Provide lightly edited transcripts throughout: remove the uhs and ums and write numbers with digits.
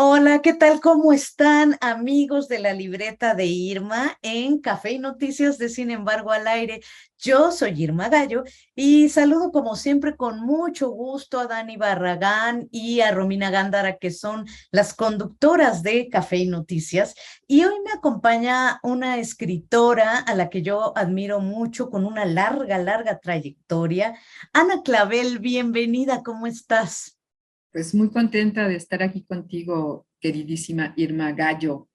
Hola, ¿qué tal? ¿Cómo están amigos de la libreta de Irma en Café y Noticias de Sin embargo al aire? Yo soy Irma Gallo y saludo como siempre con mucho gusto a Dani Barragán y a Romina Gándara, que son las conductoras de Café y Noticias. Y hoy me acompaña una escritora a la que yo admiro mucho, con una larga trayectoria. Ana Clavel, bienvenida, ¿cómo estás? Pues muy contenta de estar aquí contigo, queridísima Irma Gallo.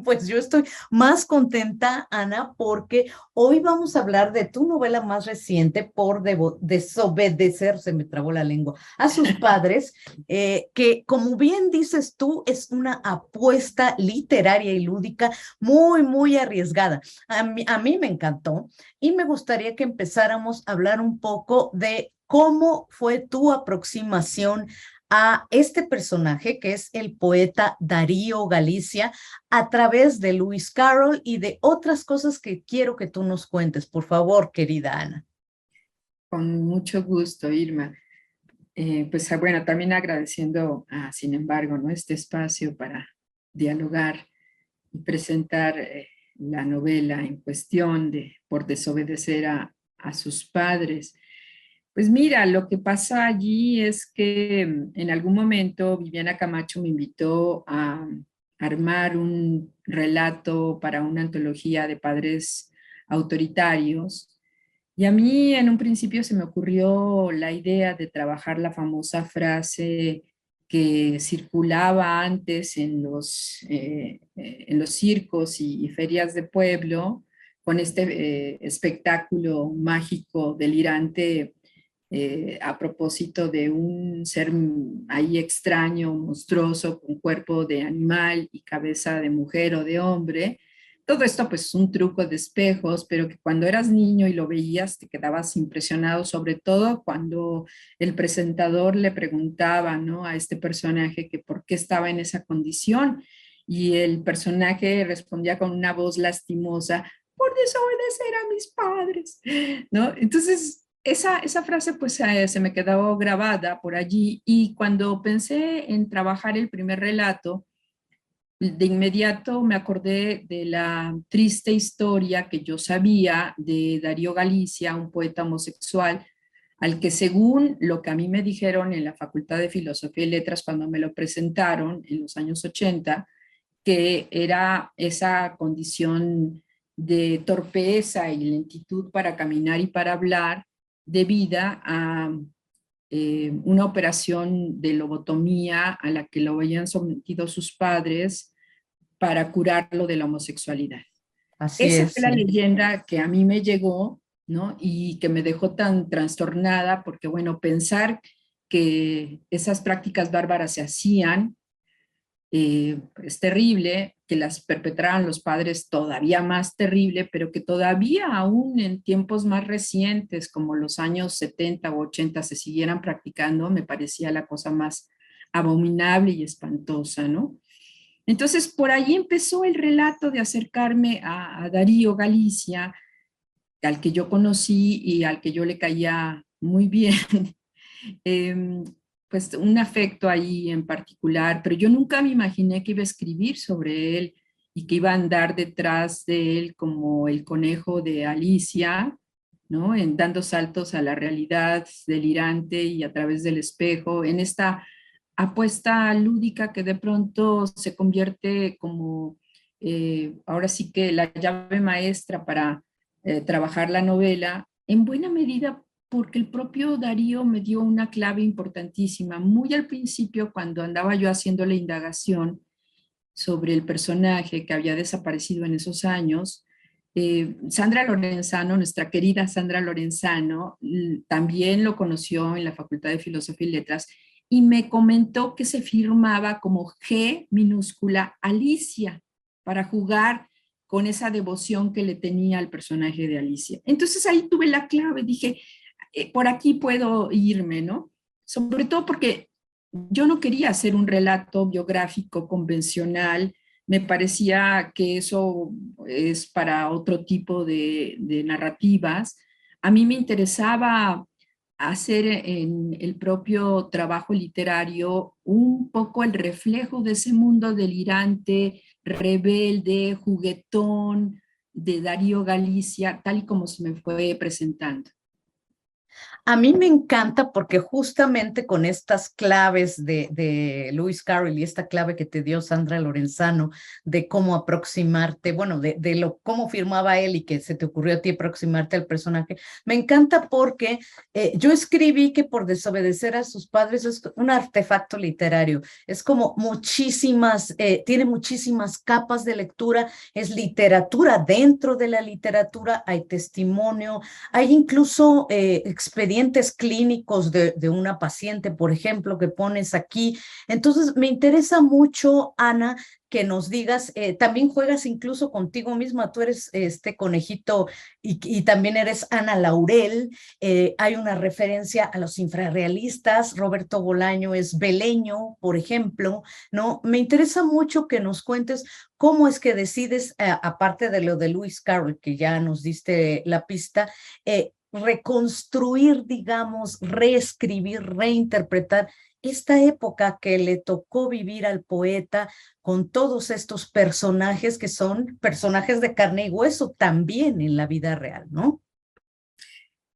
Pues yo estoy más contenta, Ana, porque hoy vamos a hablar de tu novela más reciente, por desobedecer, se me trabó la lengua, a sus padres, que como bien dices tú, es una apuesta literaria y lúdica muy arriesgada. A mí me encantó y me gustaría que empezáramos a hablar un poco de cómo fue tu aproximación a este personaje, que es el poeta Darío Galicia, a través de Lewis Carroll y de otras cosas que quiero que tú nos cuentes, por favor, querida Ana. Con mucho gusto, Irma. Bueno, también agradeciendo, sin embargo, ¿no? Este espacio para dialogar y presentar la novela en cuestión de Por desobedecer a sus padres. Pues mira, lo que pasa allí es que en algún momento Viviana Camacho me invitó a armar un relato para una antología de padres autoritarios. Y a mí en un principio se me ocurrió la idea de trabajar la famosa frase que circulaba antes en los circos y ferias de pueblo, con este espectáculo mágico, delirante, a propósito de un ser ahí extraño, monstruoso, con cuerpo de animal y cabeza de mujer o de hombre. Todo esto pues es un truco de espejos, pero que cuando eras niño y lo veías te quedabas impresionado, sobre todo cuando el presentador le preguntaba, ¿no?, a este personaje que por qué estaba en esa condición, y el personaje respondía con una voz lastimosa: por desobedecer a mis padres, ¿no? Entonces, esa frase pues se me quedó grabada por allí, y cuando pensé en trabajar el primer relato, de inmediato me acordé de la triste historia que yo sabía de Darío Galicia, un poeta homosexual, al que, según lo que a mí me dijeron en la Facultad de Filosofía y Letras cuando me lo presentaron en los años 80, que era esa condición de torpeza y lentitud para caminar y para hablar, debida a una operación de lobotomía a la que lo habían sometido sus padres para curarlo de la homosexualidad. Así Esa es, fue la sí. leyenda que a mí me llegó, ¿no? Y que me dejó tan trastornada, porque bueno, pensar que esas prácticas bárbaras se hacían, es terrible, que las perpetraran los padres, todavía más terrible, pero que todavía aún en tiempos más recientes, como los años 70 o 80, se siguieran practicando, me parecía la cosa más abominable y espantosa, ¿no? Entonces, por ahí empezó el relato de acercarme a Darío Galicia, al que yo conocí y al que yo le caía muy bien. eh, pues un afecto ahí en particular, pero yo nunca me imaginé que iba a escribir sobre él y que iba a andar detrás de él como el conejo de Alicia, ¿no? En dando saltos a la realidad delirante y a través del espejo, en esta apuesta lúdica que de pronto se convierte como, ahora sí que la llave maestra para trabajar la novela, en buena medida porque el propio Darío me dio una clave importantísima. Muy al principio, cuando andaba yo haciendo la indagación sobre el personaje que había desaparecido en esos años, Sandra Lorenzano, nuestra querida Sandra Lorenzano, también lo conoció en la Facultad de Filosofía y Letras, y me comentó que se firmaba como G minúscula Alicia, para jugar con esa devoción que le tenía al personaje de Alicia. Entonces ahí tuve la clave, dije, por aquí puedo irme, ¿no? Sobre todo porque yo no quería hacer un relato biográfico convencional, me parecía que eso es para otro tipo de narrativas. A mí me interesaba hacer en el propio trabajo literario un poco el reflejo de ese mundo delirante, rebelde, juguetón de Darío Galicia, tal y como se me fue presentando. A mí me encanta porque justamente con estas claves de Lewis Carroll y esta clave que te dio Sandra Lorenzano de cómo aproximarte, bueno, cómo firmaba él y que se te ocurrió a ti aproximarte al personaje, me encanta porque yo escribí que por desobedecer a sus padres es un artefacto literario, es como tiene muchísimas capas de lectura, es literatura dentro de la literatura, hay testimonio, hay incluso expedientes clínicos de una paciente, por ejemplo, que pones aquí. Entonces, me interesa mucho, Ana, que nos digas, también juegas incluso contigo misma, tú eres este conejito y también eres Ana Laurel, hay una referencia a los infrarrealistas, Roberto Bolaño es beleño, por ejemplo, ¿no? Me interesa mucho que nos cuentes cómo es que decides, aparte de lo de Lewis Carroll, que ya nos diste la pista, reconstruir, digamos, reescribir, reinterpretar esta época que le tocó vivir al poeta con todos estos personajes que son personajes de carne y hueso también en la vida real, ¿no?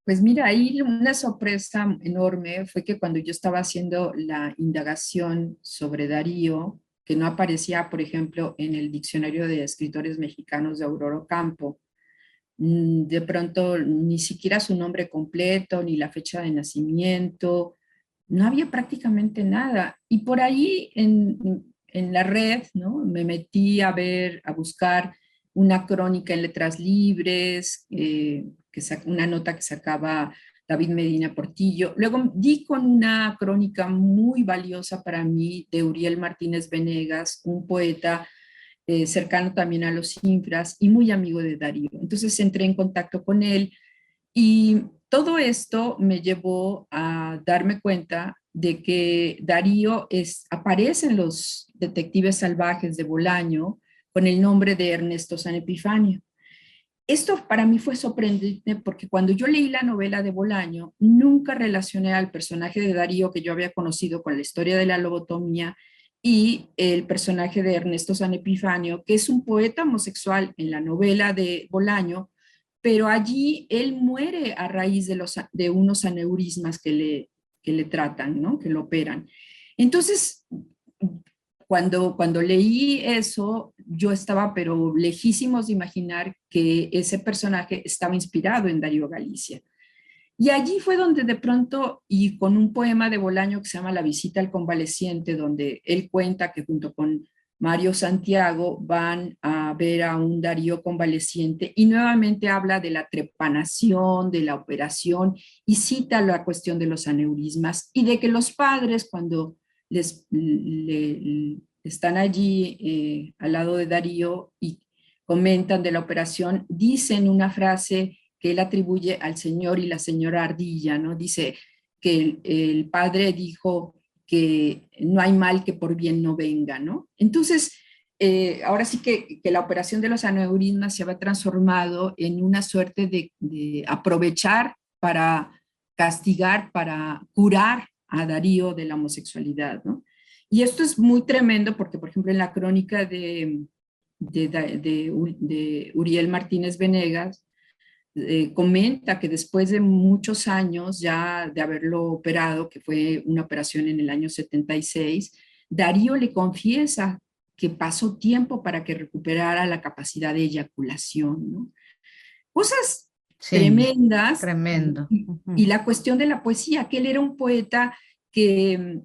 Pues mira, ahí una sorpresa enorme fue que cuando yo estaba haciendo la indagación sobre Darío, que no aparecía, por ejemplo, en el diccionario de escritores mexicanos de Aurora Ocampo, de pronto ni siquiera su nombre completo, ni la fecha de nacimiento, no había prácticamente nada. Y por ahí en la red, ¿no? Me metí a ver, a buscar una crónica en Letras Libres, una nota que sacaba David Medina Portillo. Luego di con una crónica muy valiosa para mí de Uriel Martínez Venegas, un poeta cercano también a los infras y muy amigo de Darío. Entonces entré en contacto con él y todo esto me llevó a darme cuenta de que Darío aparece en los Detectives Salvajes de Bolaño con el nombre de Ernesto San Epifanio. Esto para mí fue sorprendente porque cuando yo leí la novela de Bolaño, nunca relacioné al personaje de Darío que yo había conocido con la historia de la lobotomía y el personaje de Ernesto San Epifanio, que es un poeta homosexual en la novela de Bolaño, pero allí él muere a raíz de unos aneurismas que le tratan, ¿no? Que lo operan. Entonces, cuando leí eso, yo estaba pero lejísimos de imaginar que ese personaje estaba inspirado en Darío Galicia. Y allí fue donde de pronto, y con un poema de Bolaño que se llama La visita al convaleciente, donde él cuenta que junto con Mario Santiago van a ver a un Darío convaleciente y nuevamente habla de la trepanación, de la operación y cita la cuestión de los aneurismas y de que los padres cuando están allí al lado de Darío y comentan de la operación, dicen una frase que él atribuye al señor y la señora Ardilla, ¿no? Dice que el padre dijo que no hay mal que por bien no venga, ¿no? Entonces, ahora sí que la operación de los aneurismas se había transformado en una suerte de aprovechar para castigar, para curar a Darío de la homosexualidad, ¿no? Y esto es muy tremendo porque, por ejemplo, en la crónica de Uriel Martínez Venegas, comenta que después de muchos años ya de haberlo operado, que fue una operación en el año 76, Darío le confiesa que pasó tiempo para que recuperara la capacidad de eyaculación, ¿no? Cosas Sí, tremendas tremendo. y la cuestión de la poesía, que él era un poeta que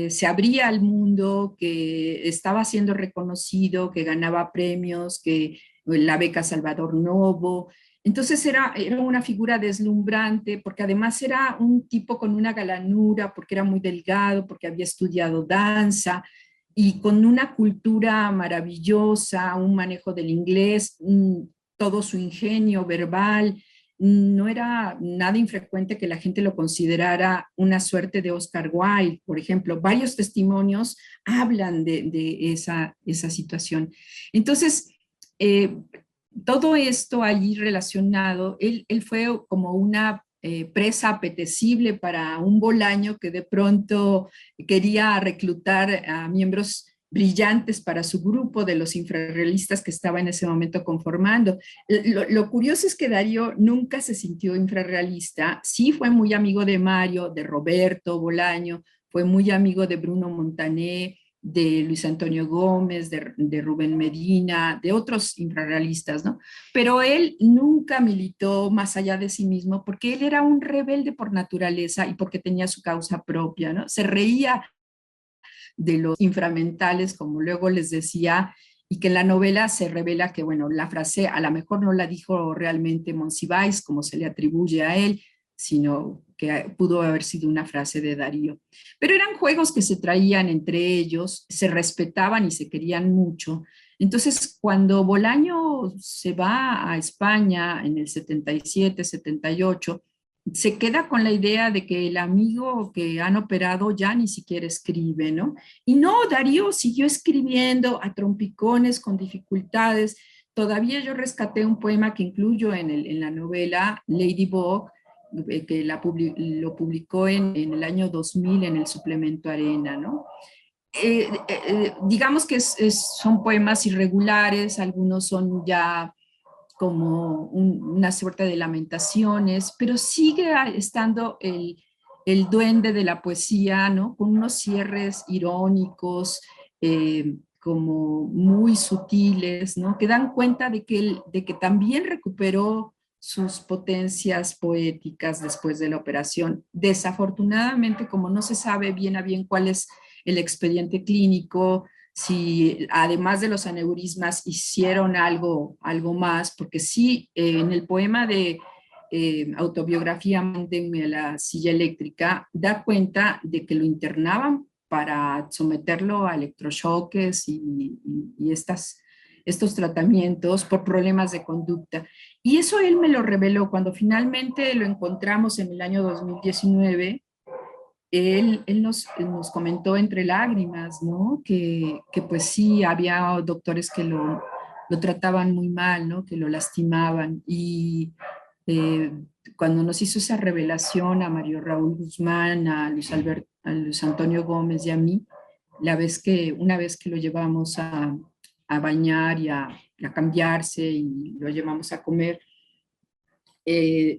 se abría al mundo, que estaba siendo reconocido, que ganaba premios, que la beca Salvador Novo. Entonces era una figura deslumbrante, porque además era un tipo con una galanura, porque era muy delgado, porque había estudiado danza y con una cultura maravillosa, un manejo del inglés, todo su ingenio verbal. No era nada infrecuente que la gente lo considerara una suerte de Oscar Wilde, por ejemplo. Varios testimonios hablan de esa situación. Entonces, eh, todo esto allí relacionado, él fue como una presa apetecible para un Bolaño que de pronto quería reclutar a miembros brillantes para su grupo de los infrarrealistas que estaba en ese momento conformando. Lo curioso es que Darío nunca se sintió infrarrealista, sí fue muy amigo de Mario, de Roberto Bolaño, fue muy amigo de Bruno Montané, de Luis Antonio Gómez, de Rubén Medina, de otros infrarrealistas, ¿no? Pero él nunca militó más allá de sí mismo porque él era un rebelde por naturaleza y porque tenía su causa propia, ¿no? Se reía de los inframentales, como luego les decía, y que en la novela se revela que, bueno, la frase a lo mejor no la dijo realmente Monsiváis, como se le atribuye a él, sino que pudo haber sido una frase de Darío. Pero eran juegos que se traían entre ellos, se respetaban y se querían mucho. Entonces, cuando Bolaño se va a España en el 77, 78, se queda con la idea de que el amigo que han operado ya ni siquiera escribe, ¿no? Y no, Darío siguió escribiendo a trompicones con dificultades. Todavía yo rescaté un poema que incluyo en la novela Ladybug, que lo publicó en el año 2000 en el suplemento Arena, ¿no? Digamos que son poemas irregulares, algunos son ya como una suerte de lamentaciones, pero sigue estando el duende de la poesía, ¿no? Con unos cierres irónicos, como muy sutiles, ¿no? Que dan cuenta de que también recuperó sus potencias poéticas después de la operación. Desafortunadamente, como no se sabe bien a bien cuál es el expediente clínico, si además de los aneurismas hicieron algo más, porque sí, en el poema de autobiografía Mándenme a la silla eléctrica, da cuenta de que lo internaban para someterlo a electrochoques y estos tratamientos por problemas de conducta. Y eso él me lo reveló cuando finalmente lo encontramos en el año 2019. Él nos comentó entre lágrimas, ¿no? Que pues sí, había doctores que lo trataban muy mal, ¿no? Que lo lastimaban. Y eh, cuando nos hizo esa revelación a Mario Raúl Guzmán, a Luis Antonio Gómez y a mí, una vez que lo llevamos a bañar y a cambiarse y lo llevamos a comer, eh,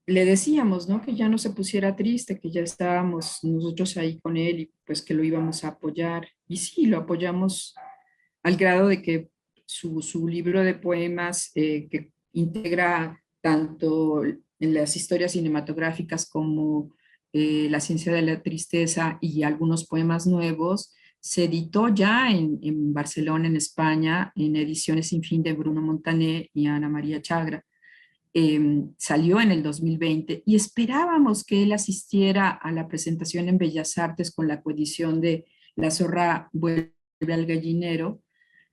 le decíamos, ¿no? Que ya no se pusiera triste, que ya estábamos nosotros ahí con él y pues que lo íbamos a apoyar. Y sí, lo apoyamos al grado de que su libro de poemas, que integra tanto en las historias cinematográficas como La ciencia de la tristeza y algunos poemas nuevos, se editó ya en Barcelona, en España, en Ediciones Sin Fin de Bruno Montané y Ana María Chagra. Salió en el 2020 y esperábamos que él asistiera a la presentación en Bellas Artes con la coedición de La zorra vuelve al gallinero,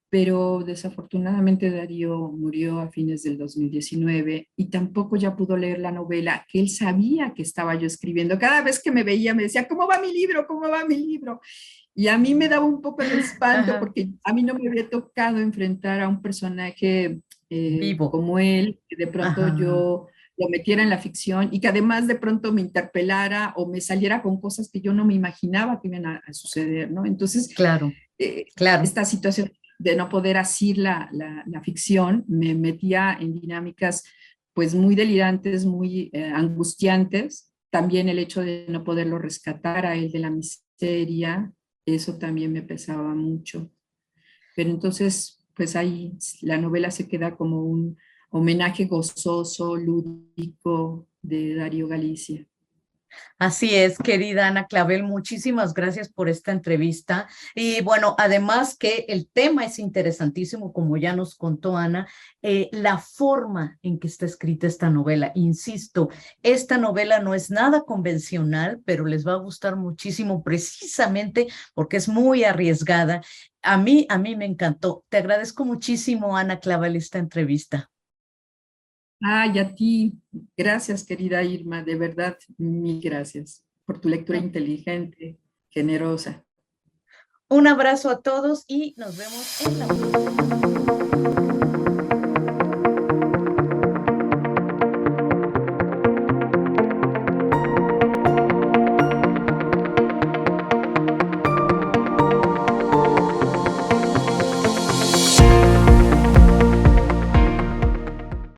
pero desafortunadamente Darío murió a fines del 2019 y tampoco ya pudo leer la novela que él sabía que estaba yo escribiendo. Cada vez que me veía me decía, ¿cómo va mi libro? ¿Cómo va mi libro? Y a mí me daba un poco de espanto Ajá, porque a mí no me había tocado enfrentar a un personaje vivo. como él, que de pronto Ajá, yo lo metiera en la ficción y que además de pronto me interpelara o me saliera con cosas que yo no me imaginaba que iban a suceder, ¿no? Entonces, claro, claro. esta situación de no poder asir la ficción me metía en dinámicas pues muy delirantes, muy angustiantes. También el hecho de no poderlo rescatar a él de la miseria, eso también me pesaba mucho. Pero entonces, pues ahí la novela se queda como un homenaje gozoso, lúdico de Darío Galicia. Así es, querida Ana Clavel, muchísimas gracias por esta entrevista. Y bueno, además que el tema es interesantísimo, como ya nos contó Ana, la forma en que está escrita esta novela. Insisto, esta novela no es nada convencional, pero les va a gustar muchísimo precisamente porque es muy arriesgada. A mí me encantó. Te agradezco muchísimo, Ana Clavel, esta entrevista. Ay, a ti, gracias querida Irma, de verdad, mil gracias por tu lectura inteligente, generosa. Un abrazo a todos y nos vemos en la próxima.